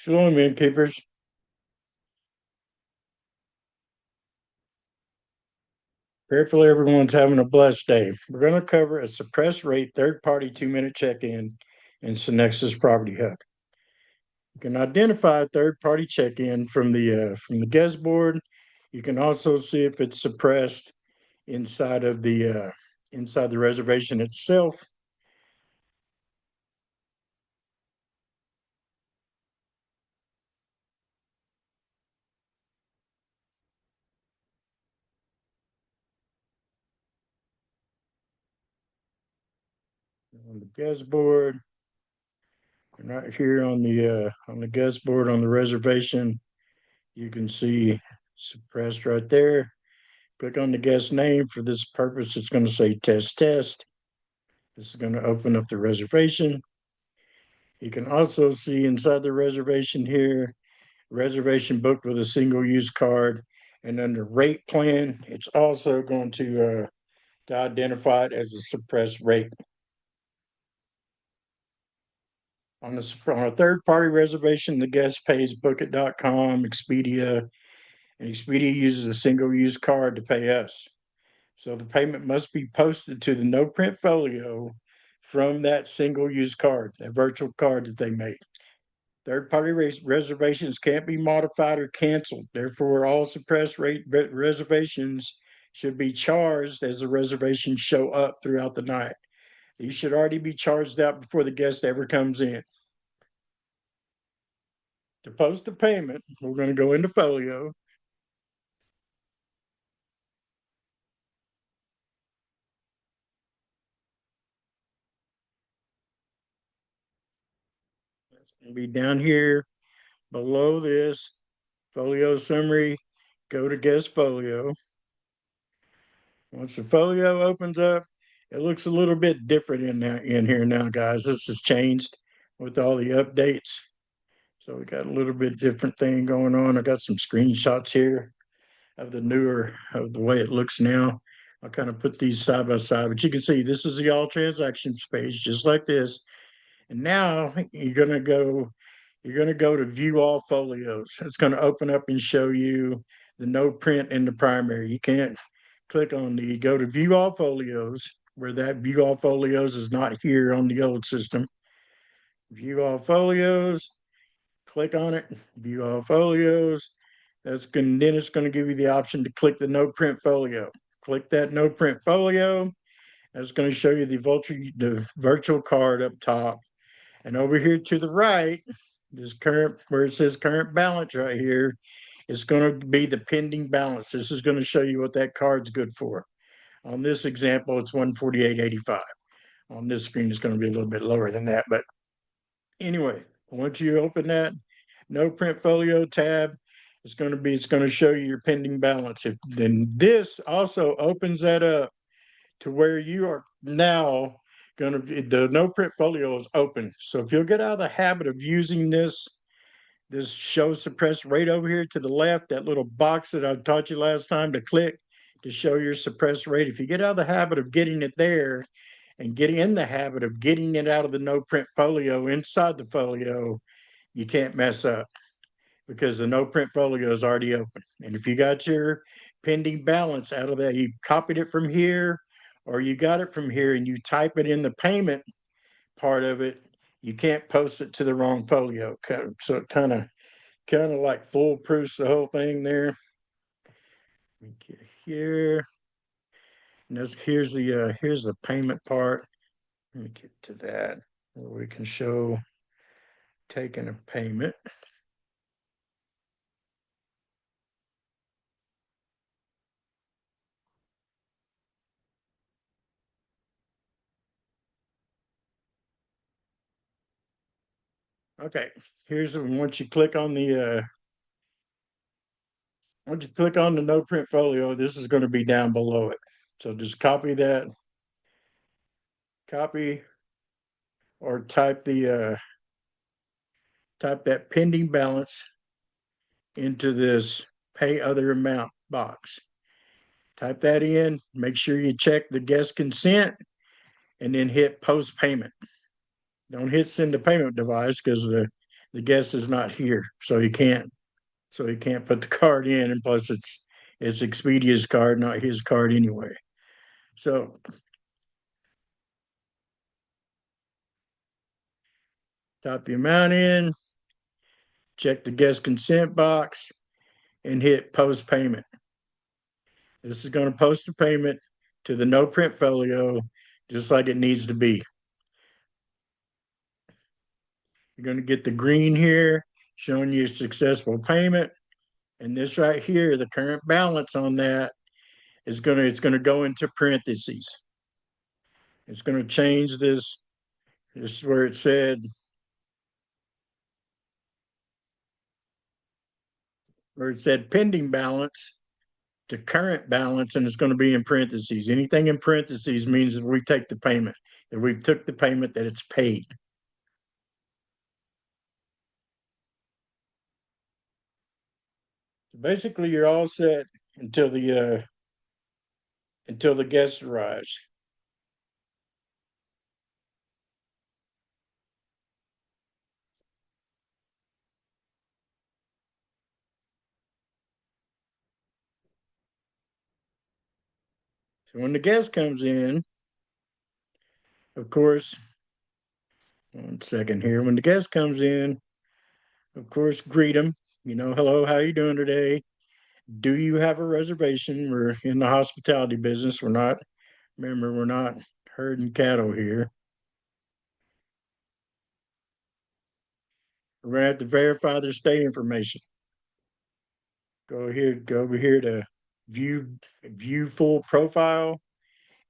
Shalom, innkeepers. Prayerfully, everyone's having a blessed day. We're going to cover a suppressed rate third-party 2-minute check-in in SynXis Property Hub. You can identify a third-party check-in from the guest board. You can also see if it's suppressed inside of the reservation itself. On the guest board, and right here on the guest board on the reservation, you can see suppressed right there. Click on the guest name. For this purpose, it's going to say test test. This is going to open up the reservation. You can also see inside the reservation here, reservation booked with a single use card. And under rate plan, it's also going to identify it as a suppressed rate. On a third party reservation, the guest pays bookit.com, Expedia, and Expedia uses a single use card to pay us. So the payment must be posted to the no print folio from that single use card, that virtual card that they made. Third party reservations can't be modified or canceled. Therefore, all suppressed rate reservations should be charged as the reservations show up throughout the night. These should already be charged out before the guest ever comes in. To post the payment, we're going to go into folio. It's going to be down here below this folio summary. Go to guest folio. Once the folio opens up, it looks a little bit different in here now, guys. This has changed with all the updates. So we got a little bit different thing going on. I got some screenshots here of the way it looks now. I'll kind of put these side by side, but you can see this is the all transactions page, just like this. And now you're gonna go to view all folios. It's gonna open up and show you the no print in the primary. You can't click on the go to view all folios, where that view all folios is not here on the old system. View all folios, click on it, view all folios. Then it's going to give you the option to click the no print folio. Click that no print folio. It's going to show you the virtual card up top. And over here to the right, this current where it says current balance right here, it's going to be the pending balance. This is going to show you what that card's good for. On this example, it's 148.85. On this screen, it's going to be a little bit lower than that. But anyway, once you open that no print folio tab, it's going to show you your pending balance. Then this also opens that up to where you are now going to be, the no print folio is open. So if you'll get out of the habit of using this show suppressed rate over here to the left, that little box that I taught you last time to click to show your suppressed rate. If you get out of the habit of getting it there and getting in the habit of getting it out of the no print folio inside the folio, you can't mess up because the no print folio is already open. And if you got your pending balance out of that, you copied it from here or you got it from here and you type it in the payment part of it, you can't post it to the wrong folio. So it kind of like foolproofs the whole thing there. Let me get here. And here's the payment part. Let me get to that where we can show taking a payment. Okay, once you click on the no print folio, this is going to be down below it. So just copy or type that pending balance into this pay other amount box. Type that in, make sure you check the guest consent, and then hit post payment. Don't hit send to payment device because the guest is not here, so he can't put the card in, and plus it's Expedia's card, not his card anyway. So type the amount in, check the guest consent box, and hit post payment. This is going to post the payment to the no print folio just like it needs to be. You're going to get the green here showing you successful payment. And this right here, the current balance on that it's going to go into parentheses. It's going to change this. This is where it said pending balance to current balance, and it's going to be in parentheses. Anything in parentheses means that we take the payment, that we've took the payment, that it's paid. So basically, you're all set until the guest arrives. So when the guest comes in, of course, one second here. When the guest comes in, of course, greet them. You know, hello, how you doing today? Do you have a reservation? We're in the hospitality business. Remember, we're not herding cattle here. We're gonna have to verify their stay information. Go over here to view full profile,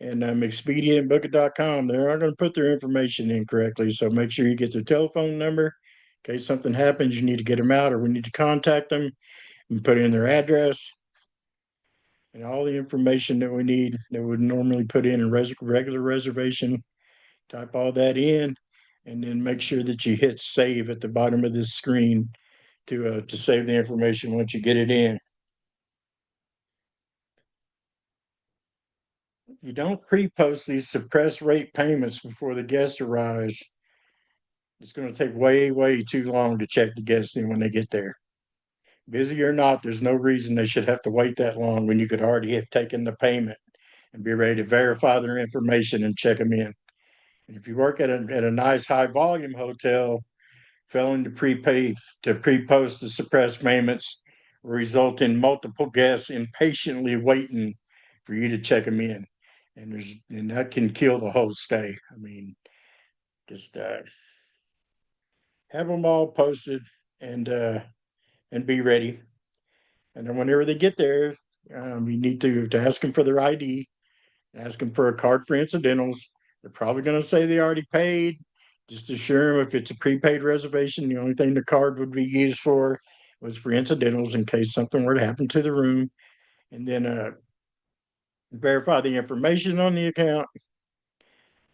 and Expedia and Booking.com. They aren't going to put their information in correctly, so make sure you get their telephone number in case something happens. You need to get them out, or we need to contact them and put in their address and all the information that we need that would normally put in a regular reservation. Type all that in, and then make sure that you hit save at the bottom of this screen to save the information once you get it in. If you don't pre-post these suppressed rate payments before the guest arrives, it's going to take way too long to check the guests in when they get there. Busy or not, there's no reason they should have to wait that long when you could already have taken the payment and be ready to verify their information and check them in. And if you work at a nice high volume hotel, failing to pre-post the suppressed payments will result in multiple guests impatiently waiting for you to check them in, and that can kill the whole stay. I mean, just have them all posted and be ready. And then whenever they get there, you need to ask them for their ID, ask them for a card for incidentals. They're probably going to say they already paid. Just assure them if it's a prepaid reservation, the only thing the card would be used for was for incidentals in case something were to happen to the room. And then verify the information on the account,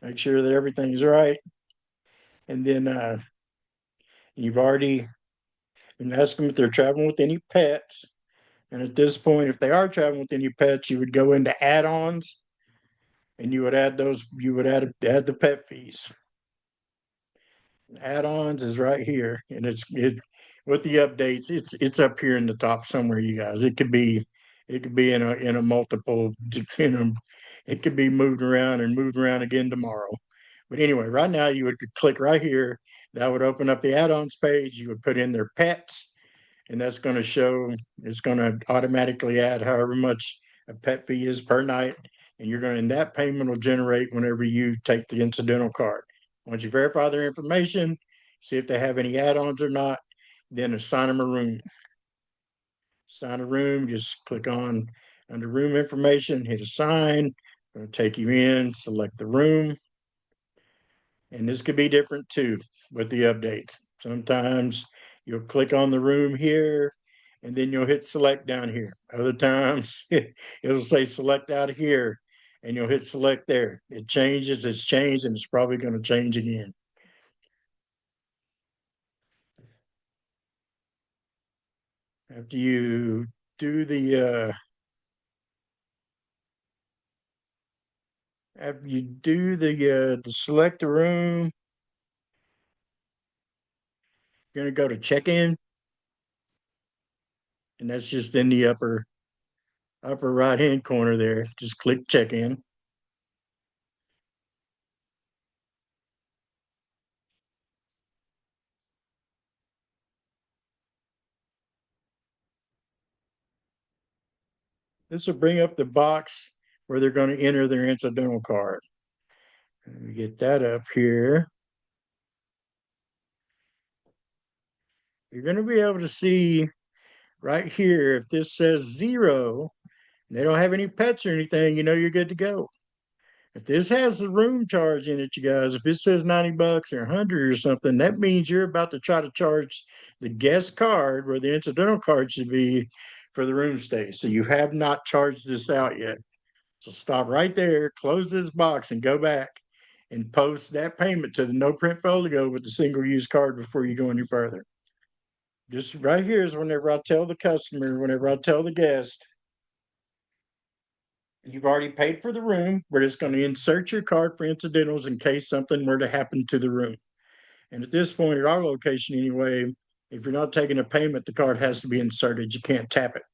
make sure that everything's right. And then you've already been asking them if they're traveling with any pets. And at this point, if they are traveling with any pets, you would go into add-ons and you would add the pet fees. Add-ons is right here, and it with the updates. It's up here in the top somewhere, you guys. It could be in a multiple. It could be moved around and moved around again tomorrow. But anyway, right now you would click right here. That would open up the add-ons page. You would put in their pets, and that's going to show. It's going to automatically add however much a pet fee is per night, and and that payment will generate whenever you take the incidental card. Once you verify their information, see if they have any add-ons or not, then assign them a room. Assign a room, just click on under room information, hit assign. It'll take you in, select the room. And this could be different too with the updates. Sometimes you'll click on the room here and then you'll hit select down here. Other times it'll say select out here and you'll hit select there. It changes, it's changed, and it's probably going to change again. After you do the select the room, You're going to go to check-in, and that's just in the upper right hand corner there. Just click check-in. This will bring up the box where they're going to enter their incidental card. Let me get that up here. You're going to be able to see right here, if this says 0, and they don't have any pets or anything, you know you're good to go. If this has the room charge in it, you guys, if it says 90 bucks or 100 or something, that means you're about to try to charge the guest card where the incidental card should be for the room stay. So you have not charged this out yet. So stop right there, close this box, and go back and post that payment to the no print folio with the single use card before you go any further. Just right here is whenever I tell the customer, whenever I tell the guest, you've already paid for the room. We're just going to insert your card for incidentals in case something were to happen to the room. And at this point, at our location anyway, if you're not taking a payment, the card has to be inserted. You can't tap it.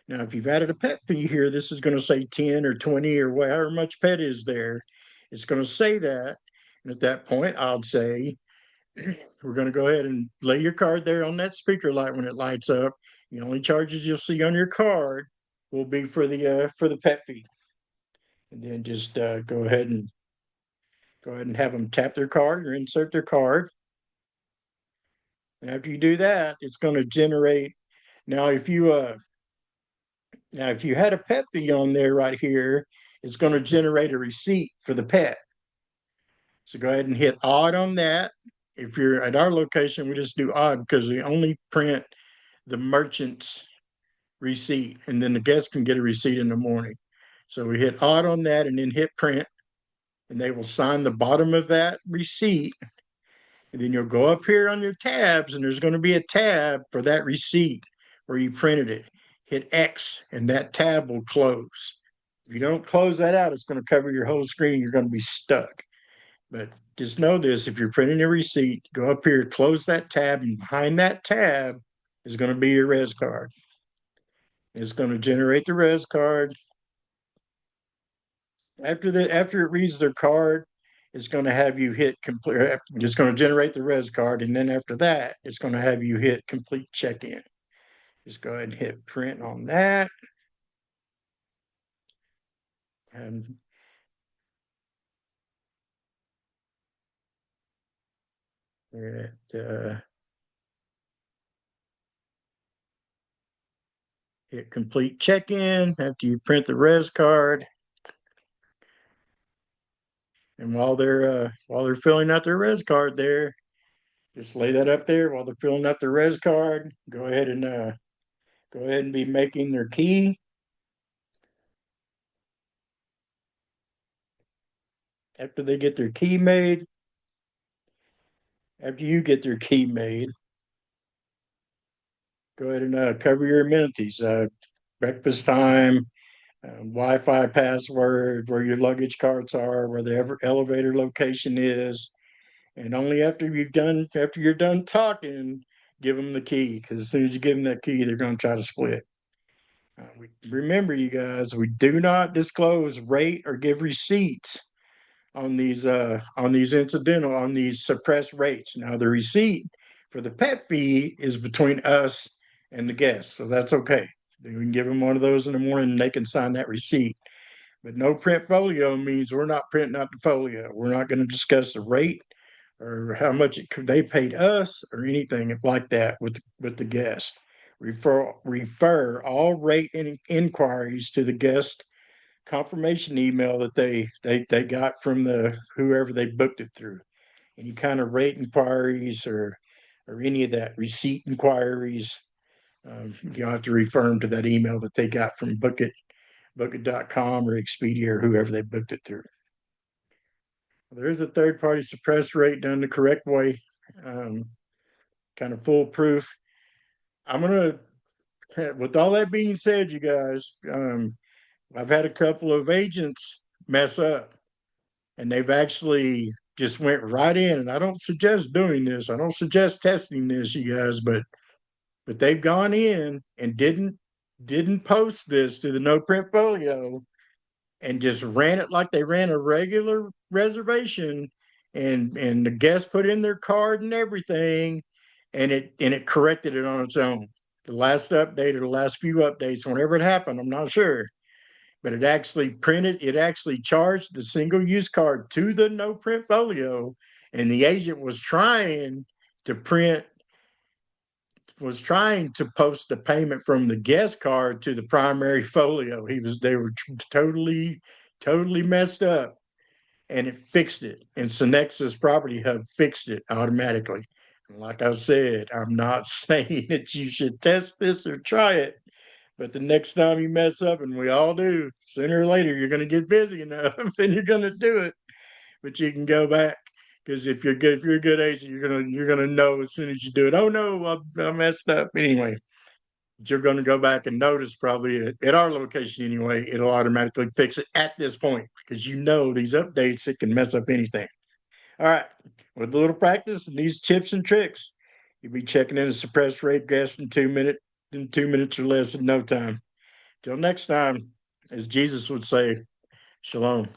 Now, if you've added a pet fee here, this is going to say 10 or 20 or however much pet is there. It's going to say that. And at that point, I'll say, we're going to go ahead and lay your card there on that speaker light when it lights up. The only charges you'll see on your card will be for the pet fee. And then just go ahead and have them tap their card or insert their card. And after you do that, it's going to generate. Now, if you had a pet fee on there right here, it's going to generate a receipt for the pet. So go ahead and hit odd on that. If you're at our location, we just do odd because we only print the merchant's receipt, and then the guest can get a receipt in the morning. So we hit odd on that and then hit print, and they will sign the bottom of that receipt. And then you'll go up here on your tabs, and there's going to be a tab for that receipt where you printed it. Hit X, and that tab will close. If you don't close that out, it's going to cover your whole screen. You're going to be stuck. But just know this, if you're printing a receipt, go up here, close that tab, and behind that tab is going to be your res card. It's going to generate the res card. After it reads their card, it's going to have you hit complete. It's going to generate the res card, and then after that, it's going to have you hit complete check-in. Just go ahead and hit print on that. And hit complete check-in after you print the res card. And while they're filling out their res card there, just lay that up there while they're filling out their res card. Go ahead and be making their key. After they get their key made, after you get their key made, go ahead and cover your amenities. Breakfast time, Wi-Fi password, where your luggage carts are, where the elevator location is, and only after you're done talking, give them the key. Because as soon as you give them that key, they're going to try to split. Remember, you guys, we do not disclose rate or give receipts on these suppressed rates. Now, the receipt for the pet fee is between us and the guests, so that's okay. We can give them one of those in the morning, and they can sign that receipt. But no print folio means we're not printing out the folio. We're not going to discuss the rate or how much they paid us or anything like that with the guest. Refer all rate inquiries to the guest confirmation email that they got from the whoever they booked it through. Any kind of rate inquiries or any of that receipt inquiries, you have to refer them to that email that they got from bookit.com or Expedia or whoever they booked it through. There's a third party suppress rate done the correct way, kind of foolproof. I'm gonna, with all that being said, you guys, I've had a couple of agents mess up, and they've actually just went right in. And I don't suggest doing this. I don't suggest testing this, you guys, but they've gone in and didn't post this to the no print folio and just ran it like they ran a regular reservation, and the guests put in their card and everything, and it corrected it on its own. The last update or the last few updates, whenever it happened, I'm not sure, but it actually charged the single use card to the no print folio, and the agent to print was trying to post the payment from the guest card to the primary folio. They were totally messed up, and it fixed it. And SynXis Property Hub fixed it automatically. And like I said, I'm not saying that you should test this or try it, but the next time you mess up, and we all do, sooner or later, you're going to get busy enough and you're going to do it. But you can go back, because if you're a good agent, you're gonna know as soon as you do it. Oh no, I messed up. Anyway, you're going to go back and notice, probably at our location anyway, it'll automatically fix it at this point, because these updates, it can mess up anything. All right, with a little practice and these tips and tricks, you'll be checking in a suppressed rate guest in 2 minutes or less in no time. Till next time, as Jesus would say, shalom.